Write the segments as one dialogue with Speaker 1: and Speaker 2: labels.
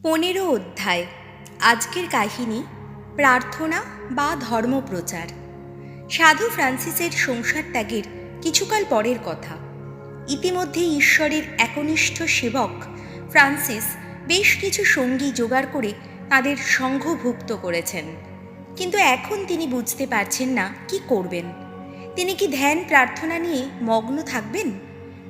Speaker 1: 15 অধ্যায়। আজকের কাহিনী প্রার্থনা বা ধর্মপ্রচার। সাধু ফ্রান্সিসের সংসার ত্যাগের কিছুকাল পরের কথা। ইতিমধ্যে ঈশ্বরের একনিষ্ঠ সেবক ফ্রান্সিস বেশ কিছু সঙ্গী জোগাড় করে তাদের সংঘভুক্ত করেছেন, কিন্তু এখন তিনি বুঝতে পারছেন না কি করবেন। তিনি কি ধ্যান প্রার্থনা নিয়ে মগ্ন থাকবেন,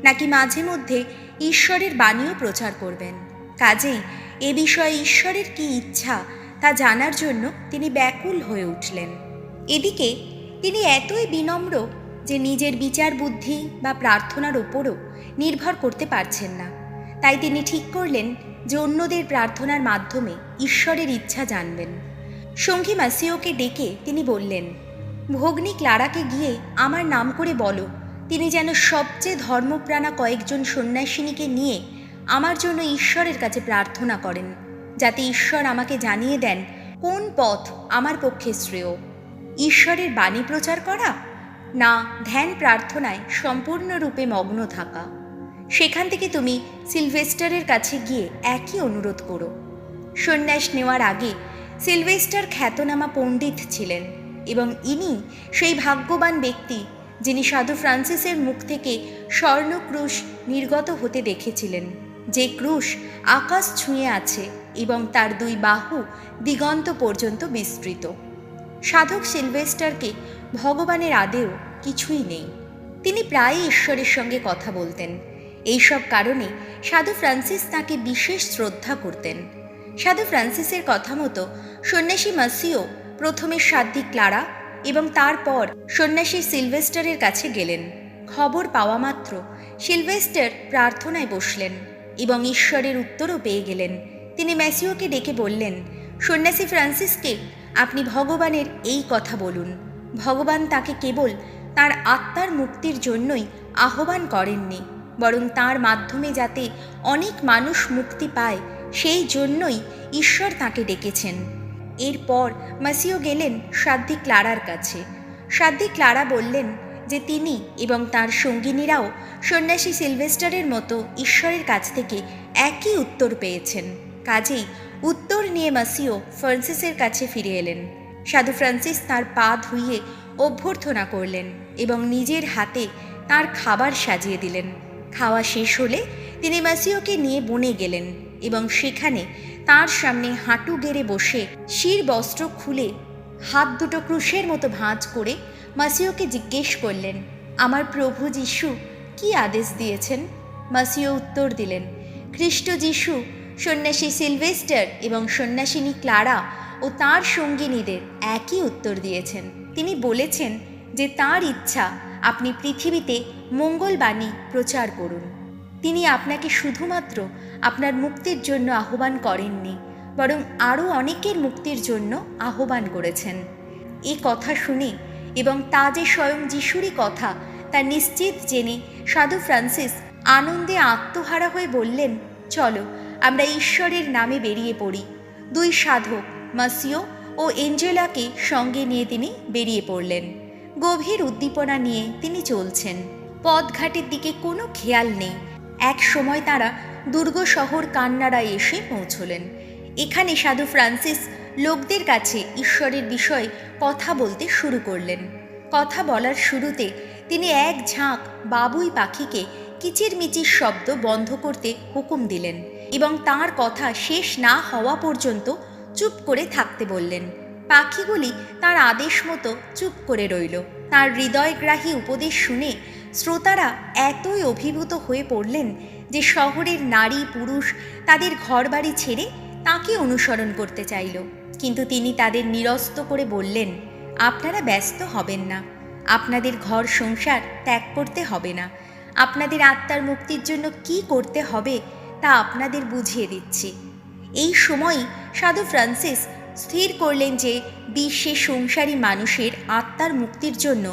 Speaker 1: নাকি মাঝে মধ্যে ঈশ্বরের বাণীও প্রচার করবেন? কাজেই এ বিষয়ে ঈশ্বরের কি ইচ্ছা তা জানার জন্য তিনি ব্যাকুল হয়ে উঠলেন। এদিকে তিনি এতই বিনম্র যে নিজের বিচার বুদ্ধি বা প্রার্থনার ওপরও নির্ভর করতে পারছেন না। তাই তিনি ঠিক করলেন যে অন্যদের প্রার্থনার মাধ্যমে ঈশ্বরের ইচ্ছা জানবেন। সঙ্গী মাসিওকে ডেকে তিনি বললেন, ভগ্নী ক্লারাকে গিয়ে আমার নাম করে বলো তিনি যেন সবচেয়ে ধর্মপ্রাণা কয়েকজন সন্ন্যাসিনীকে নিয়ে আমার জন্য ঈশ্বরের কাছে প্রার্থনা করেন, যাতে ঈশ্বর আমাকে জানিয়ে দেন কোন পথ আমার পক্ষে শ্রেয়। ঈশ্বরের বাণী প্রচার করা, না ধ্যান প্রার্থনায় সম্পূর্ণরূপে মগ্ন থাকা? সেখান থেকে তুমি সিলভেস্টারের কাছে গিয়ে একই অনুরোধ করো। সন্ন্যাস নেওয়ার আগে সিলভেস্টার খ্যাতনামা পণ্ডিত ছিলেন, এবং ইনি সেই ভাগ্যবান ব্যক্তি যিনি সাধু ফ্রান্সিসের মুখ থেকে স্বর্ণ ক্রুশ নির্গত হতে দেখেছিলেন, যে ক্রুশ আকাশ ছুঁয়ে আছে এবং তার দুই বাহু দিগন্ত পর্যন্ত বিস্তৃত। সাধক সিলভেস্টারকে ভগবানের আদেও কিছুই নেই। তিনি প্রায়ই ঈশ্বরের সঙ্গে কথা বলতেন। এইসব কারণে সাধু ফ্রান্সিস তাঁকে বিশেষ শ্রদ্ধা করতেন। সাধু ফ্রান্সিসের কথা মতো সন্ন্যাসী মাসিও প্রথমে সাধ্বী ক্লারা এবং তারপর সন্ন্যাসী সিলভেস্টারের কাছে গেলেন। খবর পাওয়া মাত্র সিলভেস্টার প্রার্থনায় বসলেন এবং ঈশ্বরের উত্তরও পেয়ে গেলেন। তিনি ম্যাসিওকে ডেকে বললেন, সন্ন্যাসী ফ্রান্সিসকে আপনি ভগবানের এই কথা বলুন। ভগবান তাকে কেবল তার আত্মার মুক্তির জন্যই আহ্বান করেননি, বরং তার মাধ্যমে যাতে অনেক মানুষ মুক্তি পায় সেই জন্যই ঈশ্বর তাকে ডেকেছেন। এরপর মাসিও গেলেন সাধ্বী ক্লারার কাছে। সাধ্বী ক্লারা বললেন যে তিনি এবং তার সঙ্গিনীরাও সন্ন্যাসী সিলভেস্টারের মতো ঈশ্বরের কাছ থেকে একই উত্তর পেয়েছেন। কাজেই উত্তর নিয়ে মাসিও ফ্রান্সিসের কাছে ফিরে এলেন। সাধু ফ্রান্সিস তার পা ধুইয়ে অভ্যর্থনা করলেন এবং নিজের হাতে তার খাবার সাজিয়ে দিলেন। খাওয়া শেষ হলে তিনি মাসিওকে নিয়ে বনে গেলেন এবং সেখানে তার সামনে হাঁটু গেড়ে বসে শির বস্ত্র খুলে হাত দুটো ক্রুশের মতো ভাঁজ করে মাসিওকে জিজ্ঞেস করলেন, আমার প্রভু যিশু কি আদেশ দিয়েছেন? মাসিও উত্তর দিলেন, খ্রিস্ট যিশু সন্ন্যাসী সিলভেস্টার এবং সন্ন্যাসিনী ক্লারা ও তার সঙ্গিনীদের একই উত্তর দিয়েছেন। তিনি বলেছেন যে তার ইচ্ছা আপনি পৃথিবীতে মঙ্গলবাণী প্রচার করুন। তিনি আপনাকে শুধুমাত্র আপনার মুক্তির জন্য আহ্বান করেননি, বরং আরও অনেকের মুক্তির জন্য আহ্বান করেছেন। এ কথা শুনে এবং তা যে স্বয়ং যিশুরই কথা তা নিশ্চিত জেনে সাধু ফ্রান্সিস আনন্দে আত্মহারা হয়ে বললেন, চলো আমরা ঈশ্বরের নামে বেরিয়ে পড়ি। দুই সাধক মাসিও ও এঞ্জেলাকে সঙ্গে নিয়ে তিনি বেরিয়ে পড়লেন। গভীর উদ্দীপনা নিয়ে তিনি চলছেন। পথঘাটের দিকে কোনো খেয়াল নেই। এক সময় তারা দুর্গ শহর কান্নাড়ায় এসে পৌঁছলেন। এখানে সাধু ফ্রান্সিস লোকদের কাছে ঈশ্বরের বিষয়ে কথা বলতে শুরু করলেন। কথা বলার শুরুতে তিনি এক ঝাঁক বাবুই পাখিকে কিচিরমিচির শব্দ বন্ধ করতে হুকুম দিলেন এবং তার কথা শেষ না হওয়া পর্যন্ত চুপ করে থাকতে বললেন। পাখিগুলি তার আদেশ মতো চুপ করে রইল। তার হৃদয়গ্রাহী উপদেশ শুনে শ্রোতারা এতই অভিভূত হয়ে পড়লেন যে শহরের নারী পুরুষ তাদের ঘরবাড়ি ছেড়ে তাকে অনুসরণ করতে চাইল। কিন্তু তিনি তাদের নিরস্ত করে বললেন, আপনারা ব্যস্ত হবেন না, আপনাদের ঘর সংসার ত্যাগ করতে হবে না। আপনাদের আত্মার মুক্তির জন্য কি করতে হবে তা আপনাদের বুঝিয়ে দিচ্ছি। এই সময়ই সাধু ফ্রান্সিস স্থির করলেন যে বিশ্বে সংসারী মানুষের আত্মার মুক্তির জন্য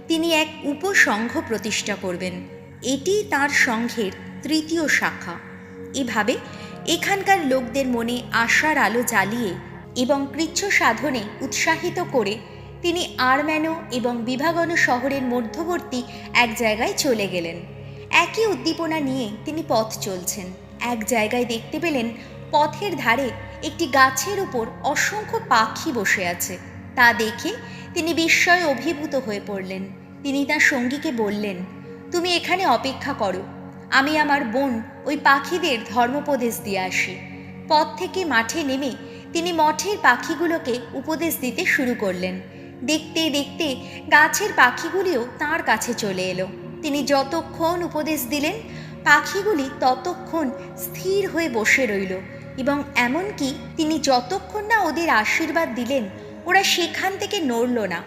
Speaker 1: তিনি এক উপসংঘ প্রতিষ্ঠা করবেন। এটি তার সংঘের তৃতীয় শাখা। এভাবে এখানকার লোকদের মনে আশার আলো জ্বালিয়ে এবং কৃচ্ছ সাধনে উৎসাহিত করে তিনি আরম্যানো এবং বিভাগন শহরের মধ্যবর্তী এক জায়গায় চলে গেলেন। একই উদ্দীপনা নিয়ে তিনি পথ চলছেন। এক জায়গায় দেখতে পেলেন পথের ধারে একটি গাছের উপর অসংখ্য পাখি বসে আছে। তা দেখে তিনি বিস্ময়ে অভিভূত হয়ে পড়লেন। তিনি তার সঙ্গীকে বললেন, তুমি এখানে অপেক্ষা করো, আমি আমার বোন ওই পাখিদের ধর্মোপদেশ দিয়ে আসি। পথ থেকে মাঠে নেমে তিনি মঠের পাখিগুলোকে উপদেশ দিতে শুরু করলেন। দেখতে দেখতে গাছের পাখিগুলিও তাঁর কাছে চলে এলো। তিনি যতক্ষণ উপদেশ দিলেন পাখিগুলি ততক্ষণ স্থির হয়ে বসে রইল, এবং এমনকি তিনি যতক্ষণ না ওদের আশীর্বাদ দিলেন ওরা সেখান থেকে নড়ল না।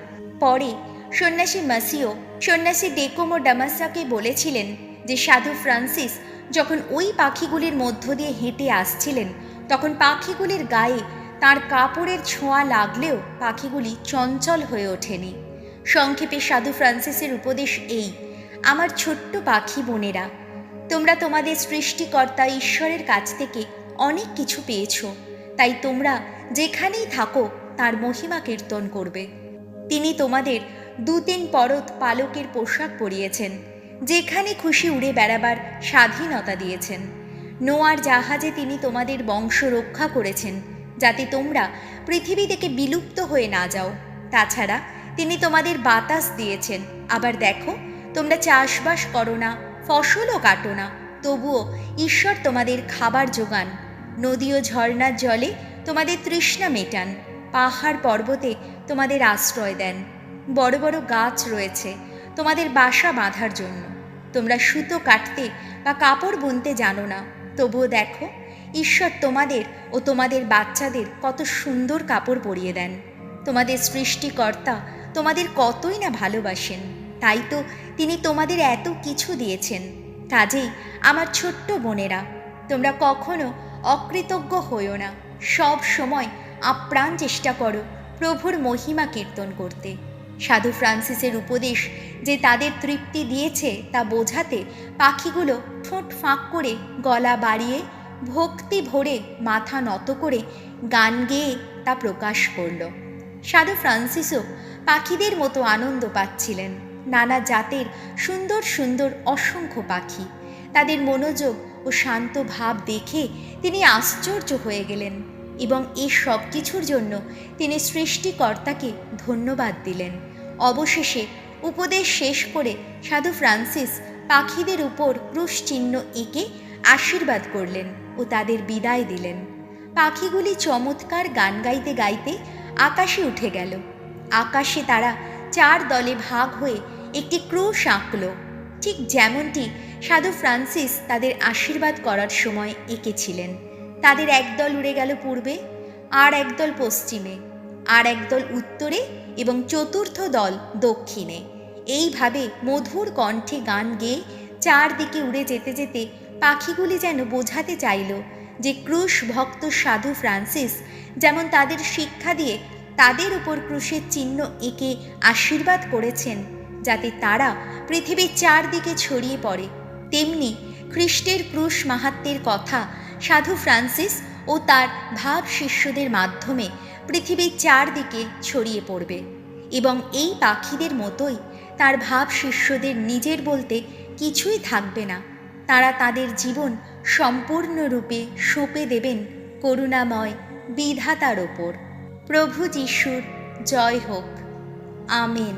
Speaker 1: পরে সন্ন্যাসী মাসিও সন্ন্যাসী ডেকোমো ডামাসাকে বলেছিলেন যে সাধু ফ্রান্সিস যখন ওই পাখিগুলির মধ্য দিয়ে হেঁটে আসছিলেন তখন পাখিগুলির গায়ে তার কাপড়ের ছোঁয়া লাগলেও পাখিগুলি চঞ্চল হয়ে ওঠেনি। সংক্ষেপে সাধু ফ্রান্সিসের উপদেশ এই, আমার ছোট্ট পাখি বোনেরা, তোমরা তোমাদের সৃষ্টিকর্তা ঈশ্বরের কাছ থেকে অনেক কিছু পেয়েছ, তাই তোমরা যেখানেই থাকো তার মহিমা কীর্তন করবে। তিনি তোমাদের 2-3 পরত পালকের পোশাক পরিয়েছেন, যেখানে খুশি উড়ে বেড়াবার স্বাধীনতা দিয়েছেন। নোয়ার জাহাজে তিনি তোমাদের বংশ রক্ষা করেছেন, যাতে তোমরা পৃথিবী থেকে বিলুপ্ত হয়ে না যাও। তাছাড়া তিনি তোমাদের বাতাস দিয়েছেন। আবার দেখো, তোমরা চাষবাস করো না, ফসলও কাটো না, তবুও ঈশ্বর তোমাদের খাবার যোগান। নদী ও ঝর্ণার জলে তোমাদের তৃষ্ণা মেটান। পাহাড় পর্বতে তোমাদের আশ্রয় দেন। বড় বড় গাছ রয়েছে তোমাদের বাসা বাঁধার জন্য। তোমরা সুতো কাটতে বা কাপড় বুনতে জানো না, তবুও দেখো ঈশ্বর তোমাদের ও তোমাদের বাচ্চাদের কত সুন্দর কাপড় পরিয়ে দেন। তোমাদের সৃষ্টিকর্তা তোমাদের কতই না ভালোবাসেন, তাই তো তিনি তোমাদের এত কিছু দিয়েছেন। কাজেই আমার ছোট্ট বোনেরা, তোমরা কখনো অকৃতজ্ঞ হইও না, সব সময় আপ্রাণ চেষ্টা করো প্রভুর মহিমা কীর্তন করতে। সাধু ফ্রান্সিসের উপদেশ যে তাদের তৃপ্তি দিয়েছে তা বোঝাতে পাখিগুলো ঠোঁট ফাঁক করে গলা বাড়িয়ে ভক্তি ভরে মাথা নত করে গান গেয়ে তা প্রকাশ করল। সাধু ফ্রান্সিসও পাখিদের মতো আনন্দ পাচ্ছিলেন। নানা জাতের সুন্দর সুন্দর অসংখ্য পাখি, তাদের মনোযোগ ও শান্ত ভাব দেখে তিনি আশ্চর্য হয়ে গেলেন এবং এই সব কিছুর জন্য তিনি সৃষ্টিকর্তাকে ধন্যবাদ দিলেন। অবশেষে উপদেশ শেষ করে সাধু ফ্রান্সিস পাখিদের উপর ক্রুশ চিহ্ন এঁকে আশীর্বাদ করলেন ও তাদের বিদায় দিলেন। পাখিগুলি চমৎকার গান গাইতে গাইতে আকাশে উঠে গেল। আকাশে তারা 4 দলে ভাগ হয়ে একটি ক্রুশ আঁকল, ঠিক যেমনটি সাধু ফ্রান্সিস তাদের আশীর্বাদ করার সময় এঁকেছিলেন। তাদের একদল উড়ে গেল পূর্বে, আর একদল পশ্চিমে, আর একদল উত্তরে এবং চতুর্থ দল দক্ষিণে। এইভাবে মধুর কণ্ঠে গান গেয়ে চারদিকে উড়ে যেতে যেতে পাখিগুলি যেন বোঝাতে চাইল যে ক্রুশ ভক্ত সাধু ফ্রান্সিস যেমন তাদের শিক্ষা দিয়ে তাদের উপর ক্রুশের চিহ্ন এঁকে আশীর্বাদ করেছেন যাতে তারা পৃথিবীর চারদিকে ছড়িয়ে পড়ে, তেমনি খ্রিস্টের ক্রুশ মাহাত্ম্যের কথা সাধু ফ্রান্সিস ও তার ভাব শিষ্যদের মাধ্যমে পৃথিবীর চারদিকে ছড়িয়ে পড়বে এবং এই পাখিদের মতোই তার ভাব শিষ্যদের নিজের বলতে কিছুই থাকবে না। তারা তাদের জীবন সম্পূর্ণরূপে সঁপে দেবেন করুণাময় বিধাতার ওপর। প্রভু যিশুর জয় হোক। আমেন।